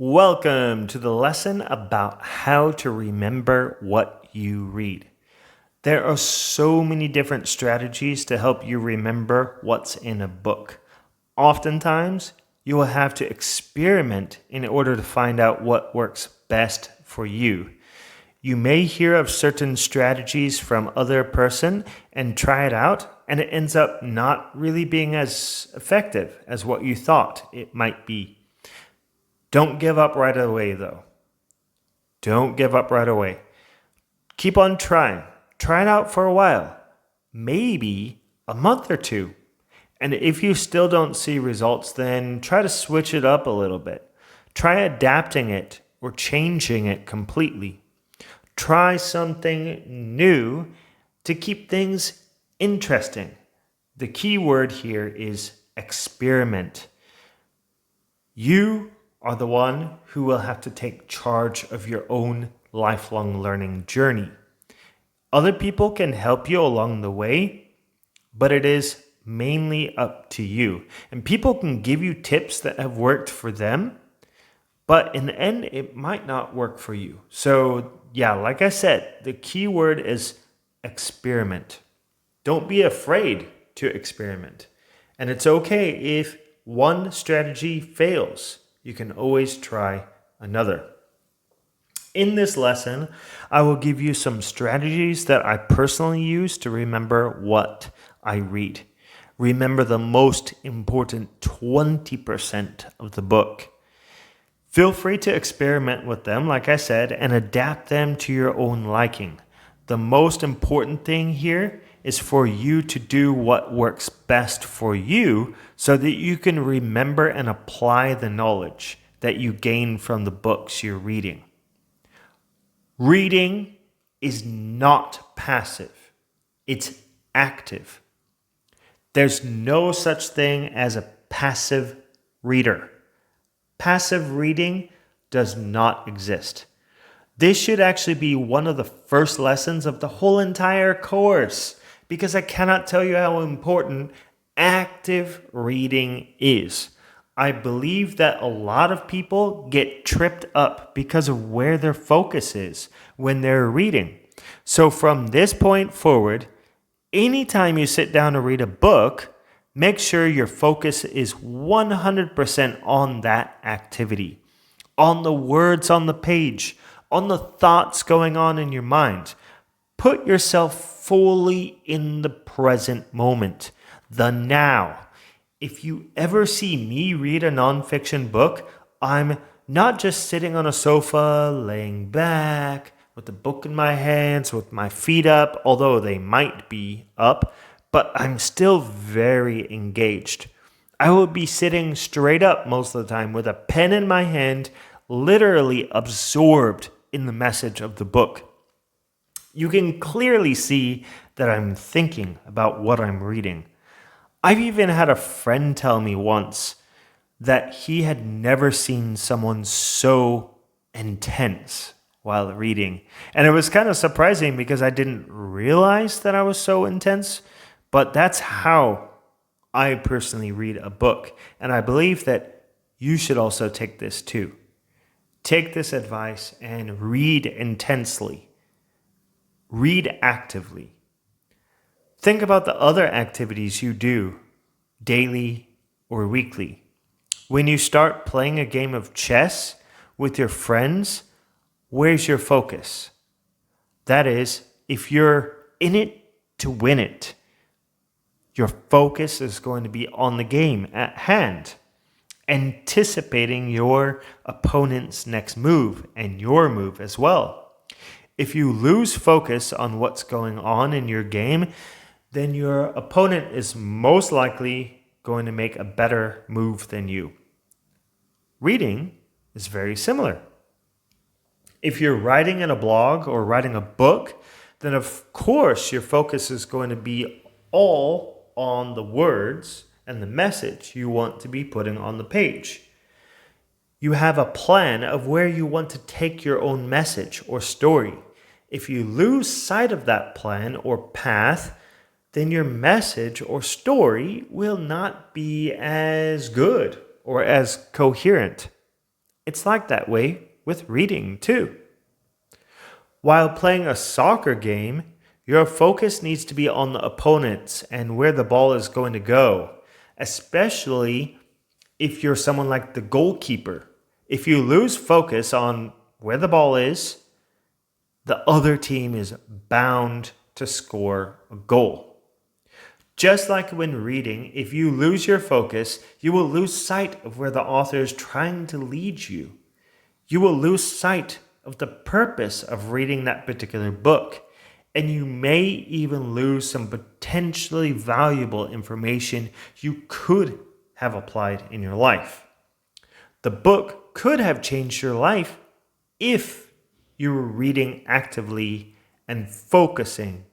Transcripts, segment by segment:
Welcome to the lesson about how to remember what you read. There are so many different strategies to help you remember what's in a book. Oftentimes, you will have to experiment in order to find out what works best for you. You may hear of certain strategies from other person and try it out, and it ends up not really being as effective as what you thought it might be. Don't give up right away, though. Don't give up right away. Keep on trying. Try it out for a while, maybe a month or two. And if you still don't see results, then try to switch it up a little bit. Try adapting it or changing it completely. Try something new to keep things interesting. The key word here is experiment. You are the one who will have to take charge of your own lifelong learning journey. Other people can help you along the way, but it is mainly up to you. And people can give you tips that have worked for them, but in the end, it might not work for you. So yeah, like I said, the key word is experiment. Don't be afraid to experiment. And it's okay if one strategy fails. You can always try another. In this lesson, I will give you some strategies that I personally use to remember what I read. Remember the most important 20% of the book. Feel free to experiment with them, like I said, and adapt them to your own liking. The most important thing here is for you to do what works best for you so that you can remember and apply the knowledge that you gain from the books you're reading. Reading is not passive. It's active. There's no such thing as a passive reader. Passive reading does not exist. This should actually be one of the first lessons of the whole entire course, because I cannot tell you how important active reading is. I believe that a lot of people get tripped up because of where their focus is when they're reading. So from this point forward, anytime you sit down to read a book, make sure your focus is 100% on that activity, on the words on the page, on the thoughts going on in your mind. Put yourself fully in the present moment, the now. If you ever see me read a nonfiction book, I'm not just sitting on a sofa, laying back, with the book in my hands, with my feet up, although they might be up, but I'm still very engaged. I will be sitting straight up most of the time with a pen in my hand, literally absorbed in the message of the book. You can clearly see that I'm thinking about what I'm reading. I've even had a friend tell me once that he had never seen someone so intense while reading. And it was kind of surprising because I didn't realize that I was so intense, but that's how I personally read a book. And I believe that you should also take this too. Take this advice and read intensely. Read actively. Think about the other activities you do daily or weekly. When you start playing a game of chess with your friends, where's your focus? That is, if you're in it to win it, your focus is going to be on the game at hand, anticipating your opponent's next move and your move as well. If you lose focus on what's going on in your game, then your opponent is most likely going to make a better move than you. Reading is very similar. If you're writing in a blog or writing a book, then of course your focus is going to be all on the words and the message you want to be putting on the page. You have a plan of where you want to take your own message or story. If you lose sight of that plan or path, then your message or story will not be as good or as coherent. It's like that way with reading too. While playing a soccer game, your focus needs to be on the opponents and where the ball is going to go, especially if you're someone like the goalkeeper. If you lose focus on where the ball is, the other team is bound to score a goal. Just like when reading, if you lose your focus, you will lose sight of where the author is trying to lead you. You will lose sight of the purpose of reading that particular book. And you may even lose some potentially valuable information you could have applied in your life. The book could have changed your life if you were reading actively and focusing.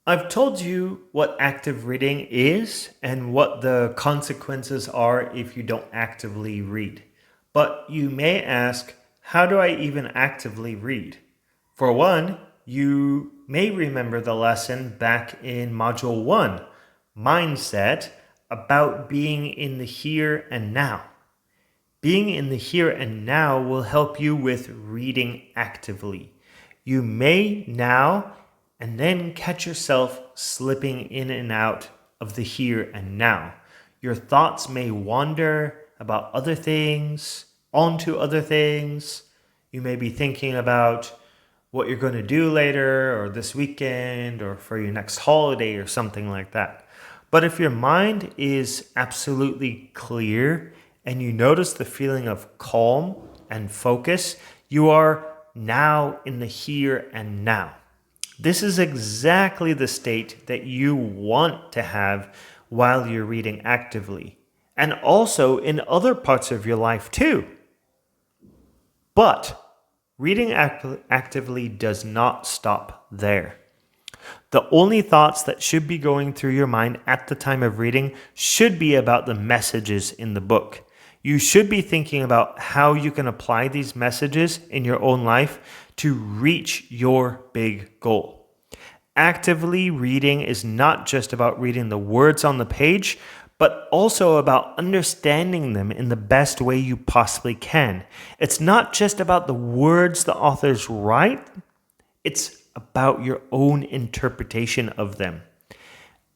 I've told you what active reading is and what the consequences are if you don't actively read. But you may ask, how do I even actively read? For one, you may remember the lesson back in Module 1, Mindset, about being in the here and now. Being in the here and now will help you with reading actively. You may now and then catch yourself slipping in and out of the here and now. Your thoughts may wander about other things, onto other things. You may be thinking about what you're going to do later or this weekend or for your next holiday or something like that. But if your mind is absolutely clear and you notice the feeling of calm and focus, you are now in the here and now. This is exactly the state that you want to have while you're reading actively, and also in other parts of your life too. But reading actively does not stop there. The only thoughts that should be going through your mind at the time of reading should be about the messages in the book. You should be thinking about how you can apply these messages in your own life to reach your big goal. Actively reading is not just about reading the words on the page, but also about understanding them in the best way you possibly can. It's not just about the words the authors write, it's about your own interpretation of them.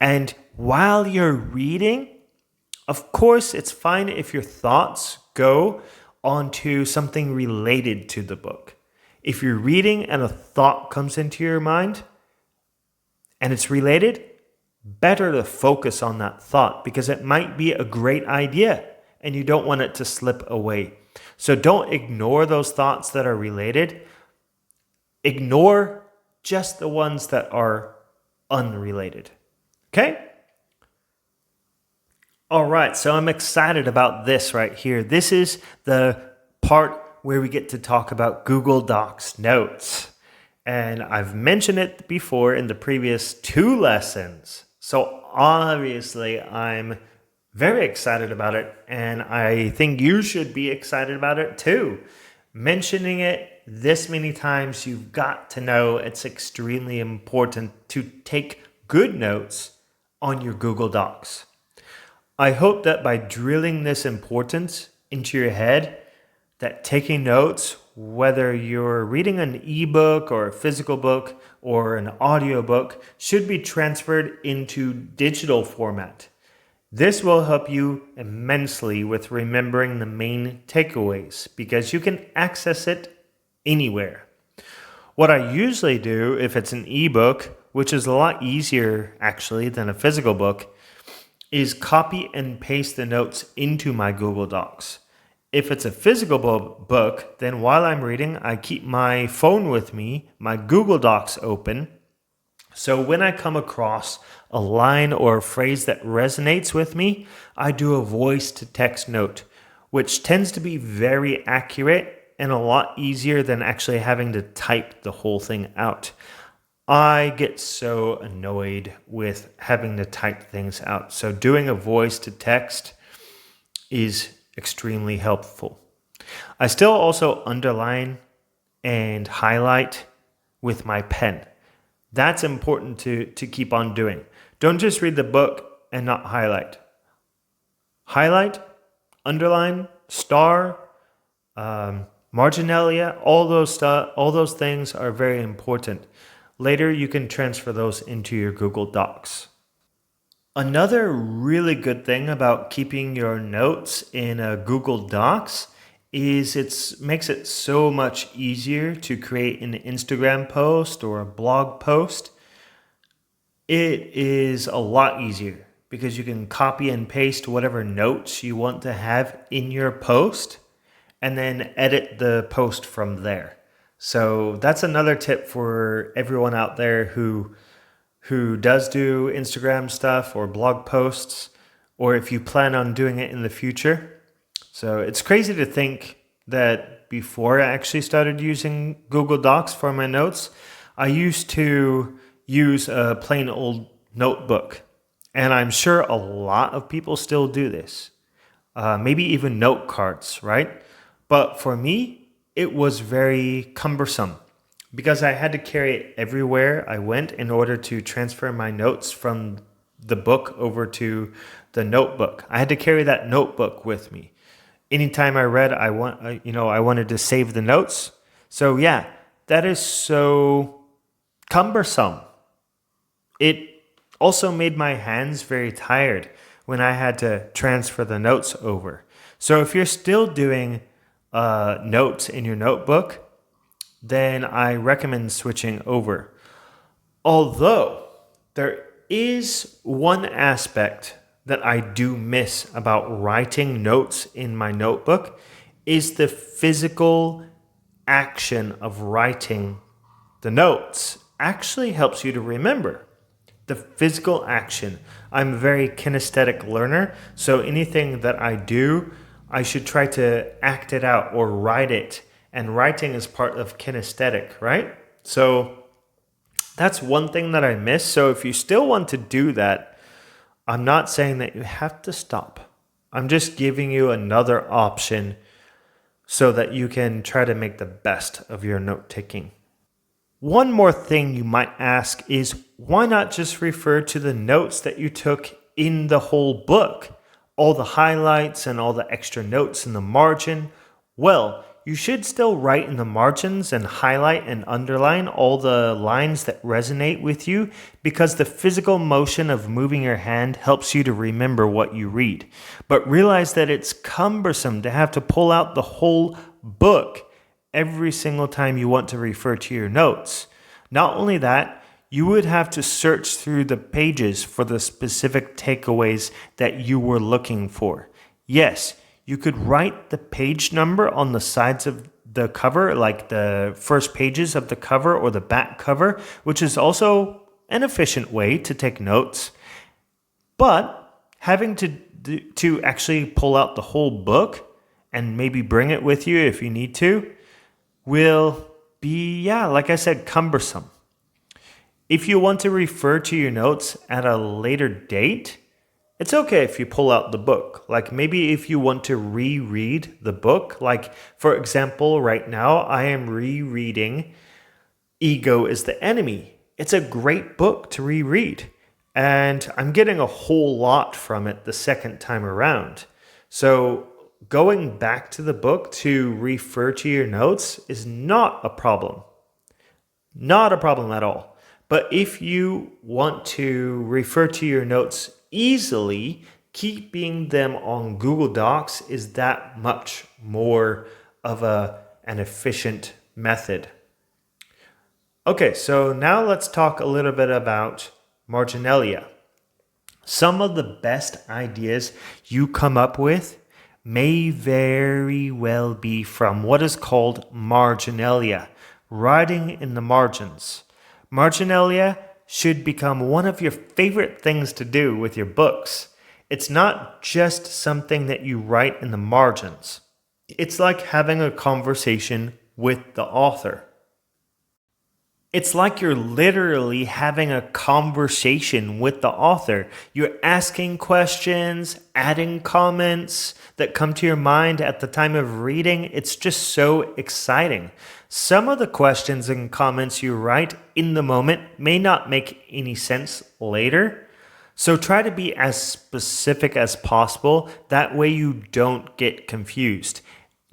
And while you're reading, of course, it's fine if your thoughts go onto something related to the book. If you're reading and a thought comes into your mind and it's related, better to focus on that thought because it might be a great idea and you don't want it to slip away. So don't ignore those thoughts that are related. Ignore just the ones that are unrelated. Okay? All right, so I'm excited about this right here. This is the part where we get to talk about Google Docs notes. And I've mentioned it before in the previous 2 lessons. So obviously, I'm very excited about it, and I think you should be excited about it too. Mentioning it this many times, you've got to know it's extremely important to take good notes on your Google Docs. I hope that by drilling this importance into your head, that taking notes, whether you're reading an ebook or a physical book or an audiobook, should be transferred into digital format. This will help you immensely with remembering the main takeaways because you can access it anywhere. What I usually do if it's an ebook, which is a lot easier actually than a physical book, is copy and paste the notes into my Google Docs. If it's a physical book, then while I'm reading, I keep my phone with me, my Google Docs open. So when I come across a line or a phrase that resonates with me, I do a voice to text note, which tends to be very accurate and a lot easier than actually having to type the whole thing out. I get so annoyed with having to type things out. So doing a voice to text is extremely helpful. I still also underline and highlight with my pen. That's important to keep on doing. Don't just read the book and not highlight. Highlight, underline, star, marginalia, all those things are very important. Later, you can transfer those into your Google Docs. Another really good thing about keeping your notes in a Google Docs is it makes it so much easier to create an Instagram post or a blog post. It is a lot easier because you can copy and paste whatever notes you want to have in your post and then edit the post from there. So that's another tip for everyone out there who does do Instagram stuff or blog posts, or if you plan on doing it in the future. So it's crazy to think that before I actually started using Google Docs for my notes, I used to use a plain old notebook. And I'm sure a lot of people still do this. Maybe even note cards, right? But for me, it was very cumbersome because I had to carry it everywhere I went in order to transfer my notes from the book over to the notebook. I had to carry that notebook with me. Anytime I read, I wanted to save the notes. So yeah, that is so cumbersome. It also made my hands very tired when I had to transfer the notes over. So if you're still doing notes in your notebook, then I recommend switching over. Although there is one aspect that I do miss about writing notes in my notebook is the physical action of writing the notes actually helps you to remember. The physical action. I'm a very kinesthetic learner, so anything that I do, I should try to act it out or write it. And writing is part of kinesthetic, right? So that's one thing that I miss. So if you still want to do that, I'm not saying that you have to stop. I'm just giving you another option so that you can try to make the best of your note taking. One more thing you might ask is why not just refer to the notes that you took in the whole book? All the highlights and all the extra notes in the margin. Well, you should still write in the margins and highlight and underline all the lines that resonate with you because the physical motion of moving your hand helps you to remember what you read. But realize that it's cumbersome to have to pull out the whole book every single time you want to refer to your notes. Not only that, you would have to search through the pages for the specific takeaways that you were looking for. Yes, you could write the page number on the sides of the cover, like the first pages of the cover or the back cover, which is also an efficient way to take notes. But having to actually pull out the whole book and maybe bring it with you if you need to will be, like I said, cumbersome. If you want to refer to your notes at a later date, it's okay if you pull out the book. Like maybe if you want to reread the book, like for example, right now I am rereading Ego is the Enemy. It's a great book to reread, and I'm getting a whole lot from it the second time around. So going back to the book to refer to your notes is not a problem. Not a problem at all. But if you want to refer to your notes easily, keeping them on Google Docs is that much more of an efficient method. Okay, so now let's talk a little bit about marginalia. Some of the best ideas you come up with may very well be from what is called marginalia, writing in the margins. Marginalia should become one of your favorite things to do with your books. It's not just something that you write in the margins. It's like having a conversation with the author. It's like you're literally having a conversation with the author. You're asking questions, adding comments that come to your mind at the time of reading. It's just so exciting. Some of the questions and comments you write in the moment may not make any sense later. So try to be as specific as possible. That way you don't get confused.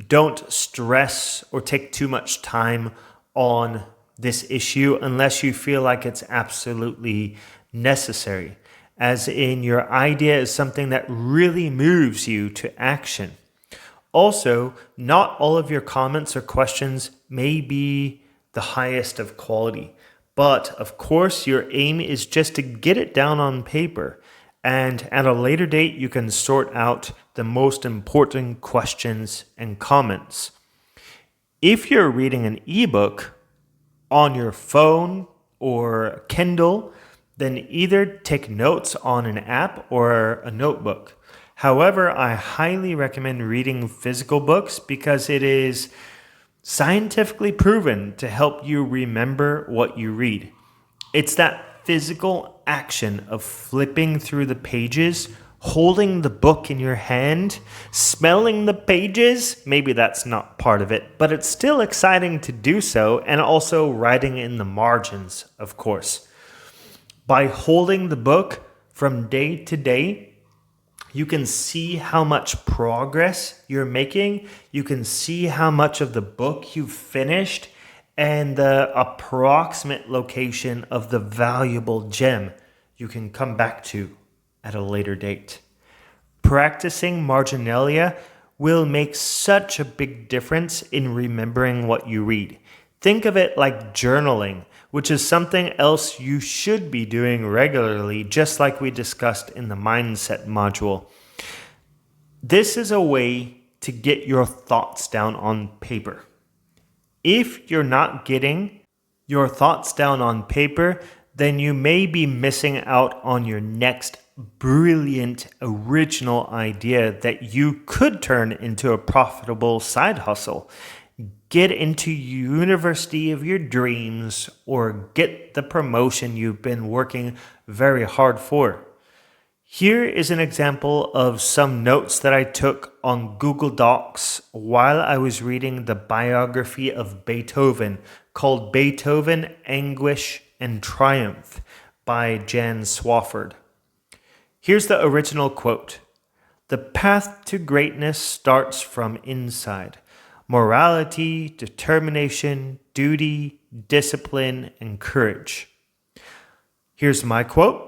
Don't stress or take too much time on this issue unless you feel like it's absolutely necessary, as in your idea is something that really moves you to action. Also, not all of your comments or questions may be the highest of quality, but of course, your aim is just to get it down on paper. And at a later date, you can sort out the most important questions and comments. If you're reading an ebook on your phone or Kindle, then either take notes on an app or a notebook. However, I highly recommend reading physical books because it is scientifically proven to help you remember what you read. It's that physical action of flipping through the pages, holding the book in your hand, smelling the pages. Maybe that's not part of it, but it's still exciting to do so, and also writing in the margins, of course. By holding the book from day to day, you can see how much progress you're making. You can see how much of the book you've finished and the approximate location of the valuable gem you can come back to at a later date. Practicing marginalia will make such a big difference in remembering what you read. Think of it like journaling, which is something else you should be doing regularly, just like we discussed in the mindset module. This is a way to get your thoughts down on paper. If you're not getting your thoughts down on paper, then you may be missing out on your next brilliant original idea that you could turn into a profitable side hustle. Get into university of your dreams or get the promotion you've been working very hard for. Here is an example of some notes that I took on Google Docs while I was reading the biography of Beethoven called Beethoven, Anguish and Triumph by Jan Swafford. Here's the original quote. "The path to greatness starts from inside. Morality, determination, duty, discipline, and courage." Here's my quote.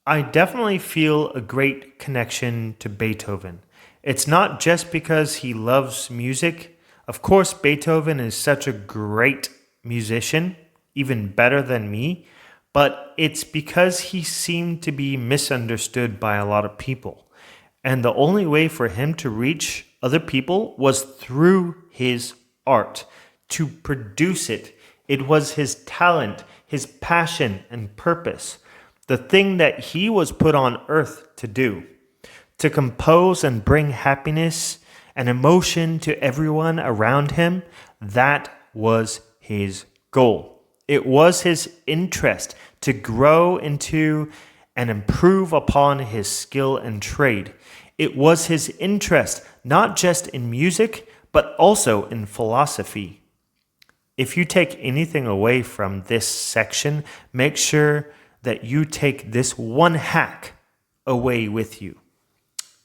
"I definitely feel a great connection to Beethoven. It's not just because he loves music. Of course, Beethoven is such a great musician, even better than me, but it's because he seemed to be misunderstood by a lot of people. And the only way for him to reach other people was through his art, to produce it. It was his talent, his passion and purpose, the thing that he was put on earth to do, to compose and bring happiness and emotion to everyone around him. That was his goal. It was his interest to grow into and improve upon his skill and trade. It was his interest not just in music, but also in philosophy." If you take anything away from this section, make sure that you take this one hack away with you.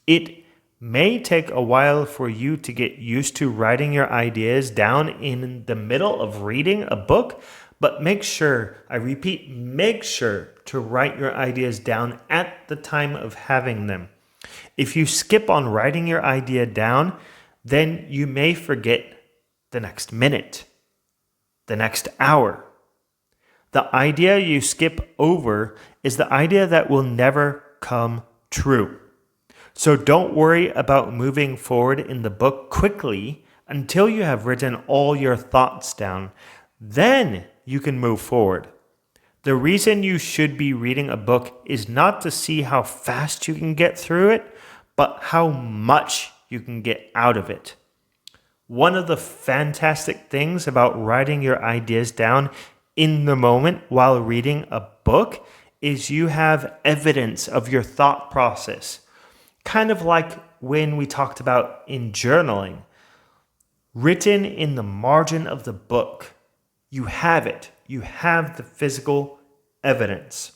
It may take a while for you to get used to writing your ideas down in the middle of reading a book, but make sure, I repeat, make sure to write your ideas down at the time of having them. If you skip on writing your idea down, then you may forget the next minute, the next hour. The idea you skip over is the idea that will never come true. So don't worry about moving forward in the book quickly until you have written all your thoughts down. Then you can move forward. The reason you should be reading a book is not to see how fast you can get through it, but how much you can get out of it. One of the fantastic things about writing your ideas down in the moment while reading a book is you have evidence of your thought process. Kind of like when we talked about in journaling. Written in the margin of the book, you have it. You have the physical evidence.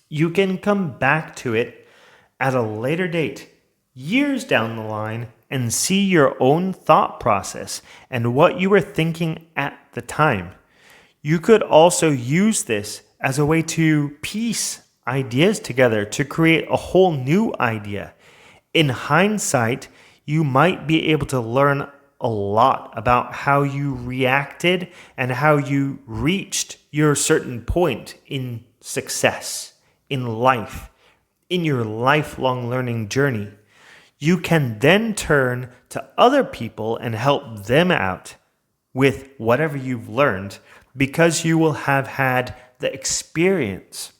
You can come back to it at a later date, years down the line, and see your own thought process and what you were thinking at the time. You could also use this as a way to piece ideas together to create a whole new idea. In hindsight, you might be able to learn a lot about how you reacted and how you reached your certain point in success, in life, in your lifelong learning journey. You can then turn to other people and help them out with whatever you've learned because you will have had the experience.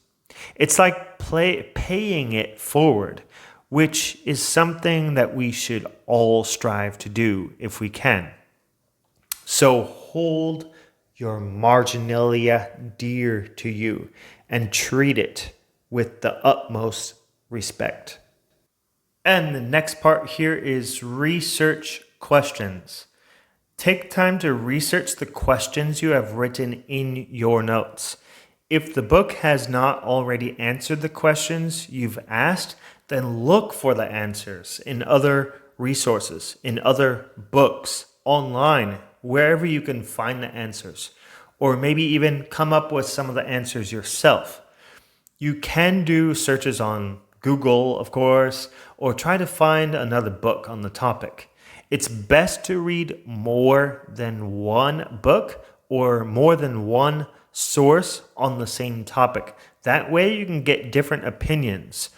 It's like paying it forward, which is something that we should all strive to do if we can. So hold your marginalia dear to you and treat it with the utmost respect. And the next part here is research questions. Take time to research the questions you have written in your notes. If the book has not already answered the questions you've asked, then look for the answers in other resources, in other books, online, wherever you can find the answers. Or maybe even come up with some of the answers yourself. You can do searches on Google, of course, or try to find another book on the topic. It's best to read more than one book or more than one source on the same topic. That way you can get different opinions.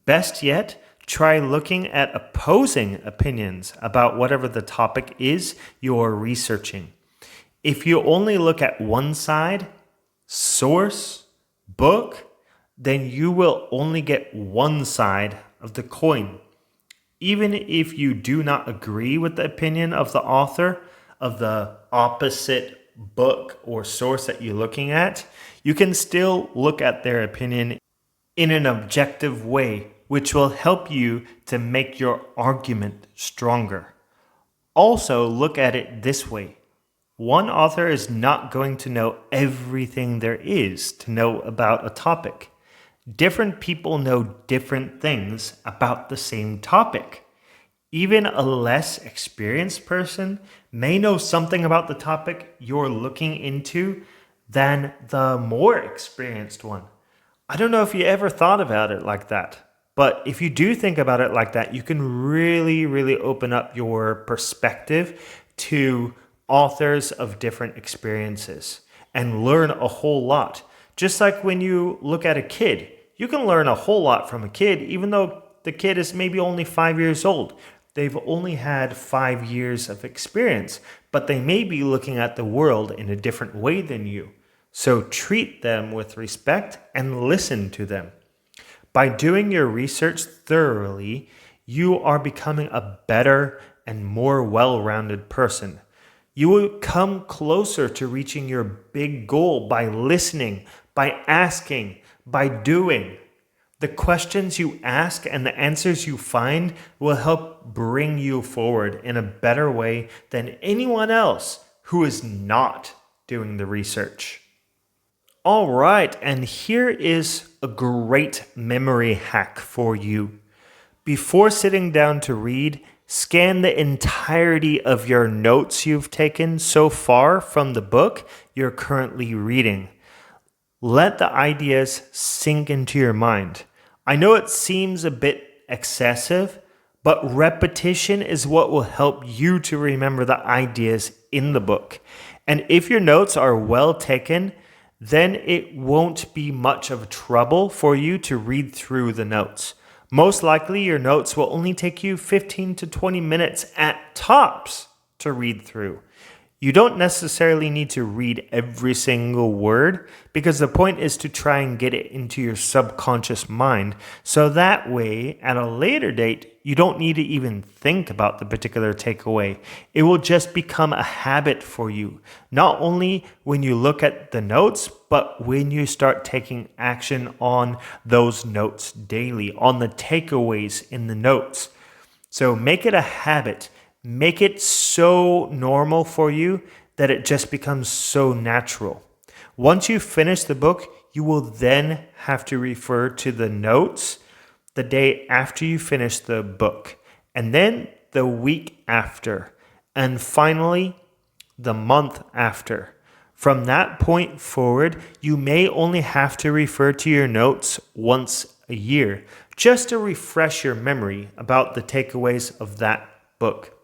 Best yet, try looking at opposing opinions about whatever the topic is you're researching. If you only look at one side, source, book, then you will only get one side of the coin. Even if you do not agree with the opinion of the author of the opposite book or source that you're looking at, you can still look at their opinion in an objective way, which will help you to make your argument stronger. Also, look at it this way. One author is not going to know everything there is to know about a topic. Different people know different things about the same topic. Even a less experienced person may know something about the topic you're looking into than the more experienced one. I don't know if you ever thought about it like that, but if you do think about it like that, you can really, really open up your perspective to authors of different experiences and learn a whole lot. Just like when you look at a kid, you can learn a whole lot from a kid, even though the kid is maybe only 5 years old. They've only had 5 years of experience, but they may be looking at the world in a different way than you. So treat them with respect and listen to them. By doing your research thoroughly, you are becoming a better and more well-rounded person. You will come closer to reaching your big goal by listening, by asking, by doing. The questions you ask and the answers you find will help bring you forward in a better way than anyone else who is not doing the research. All right, and here is a great memory hack for you. Before sitting down to read, scan the entirety of your notes you've taken so far from the book you're currently reading. Let the ideas sink into your mind. I know it seems a bit excessive, but repetition is what will help you to remember the ideas in the book. And if your notes are well taken, then it won't be much of a trouble for you to read through the notes. Most likely, your notes will only take you 15 to 20 minutes at tops to read through. You don't necessarily need to read every single word because the point is to try and get it into your subconscious mind. So that way, at a later date, you don't need to even think about the particular takeaway. It will just become a habit for you, not only when you look at the notes, but when you start taking action on those notes daily, on the takeaways in the notes. So make it a habit. Make it so normal for you that it just becomes so natural. Once you finish the book, you will then have to refer to the notes the day after you finish the book. And then the week after, and finally, the month after. From that point forward, you may only have to refer to your notes once a year, just to refresh your memory about the takeaways of that book.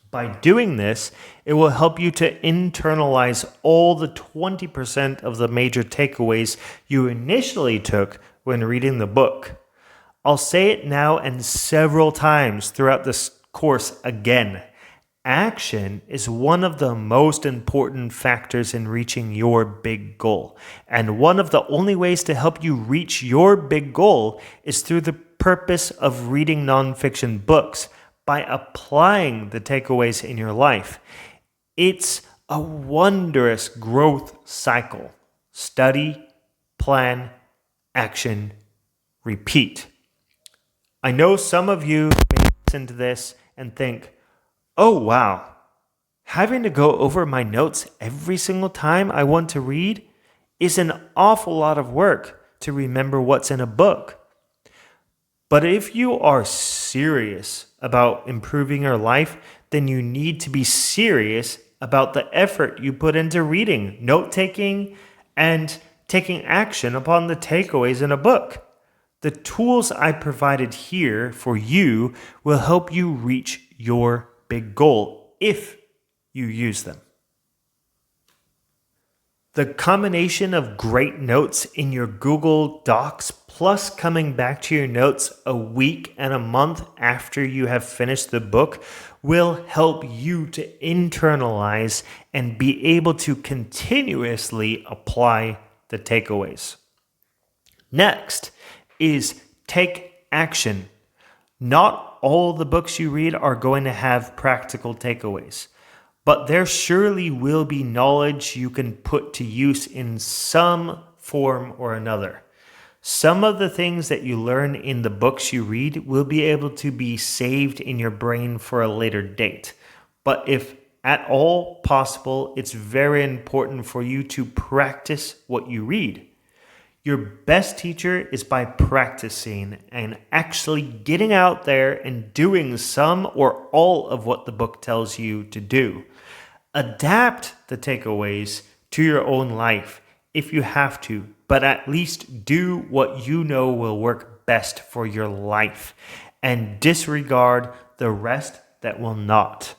By doing this, it will help you to internalize all the 20% of the major takeaways you initially took when reading the book. I'll say it now and several times throughout this course again. Action is one of the most important factors in reaching your big goal. And one of the only ways to help you reach your big goal is through the purpose of reading nonfiction books by applying the takeaways in your life. It's a wondrous growth cycle. Study, plan, action, repeat. I know some of you may listen to this and think, oh wow, having to go over my notes every single time I want to read is an awful lot of work to remember what's in a book. But if you are serious about improving your life, then you need to be serious about the effort you put into reading, note-taking, and taking action upon the takeaways in a book. The tools I provided here for you will help you reach your big goal if you use them. The combination of great notes in your Google Docs plus coming back to your notes a week and a month after you have finished the book will help you to internalize and be able to continuously apply the takeaways. Next is take action. Not all the books you read are going to have practical takeaways, but there surely will be knowledge you can put to use in some form or another. Some of the things that you learn in the books you read will be able to be saved in your brain for a later date. But if at all possible, it's very important for you to practice what you read. Your best teacher is by practicing and actually getting out there and doing some or all of what the book tells you to do. Adapt the takeaways to your own life if you have to, but at least do what you know will work best for your life and disregard the rest that will not.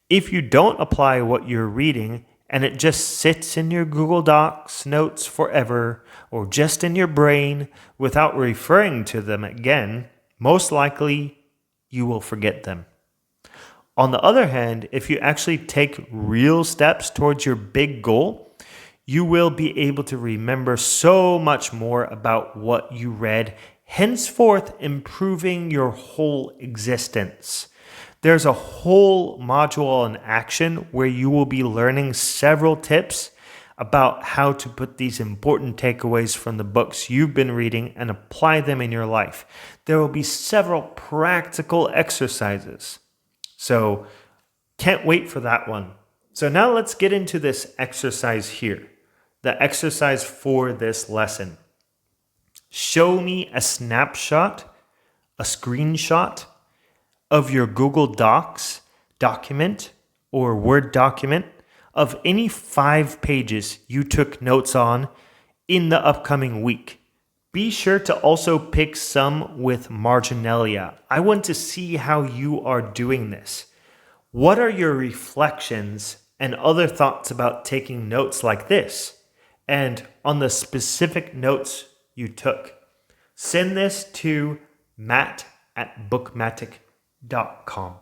If you don't apply what you're reading and it just sits in your Google Docs notes forever or just in your brain without referring to them again, most likely you will forget them. On the other hand, if you actually take real steps towards your big goal, you will be able to remember so much more about what you read, henceforth improving your whole existence. There's a whole module on action where you will be learning several tips about how to put these important takeaways from the books you've been reading and apply them in your life. There will be several practical exercises. So can't wait for that one. So now let's get into this exercise here. The exercise for this lesson. Show me a snapshot, a screenshot of your Google Docs document or Word document of any 5 pages you took notes on in the upcoming week. Be sure to also pick some with marginalia. I want to see how you are doing this. What are your reflections and other thoughts about taking notes like this? And on the specific notes you took. Send this to matt@bookmatic.com.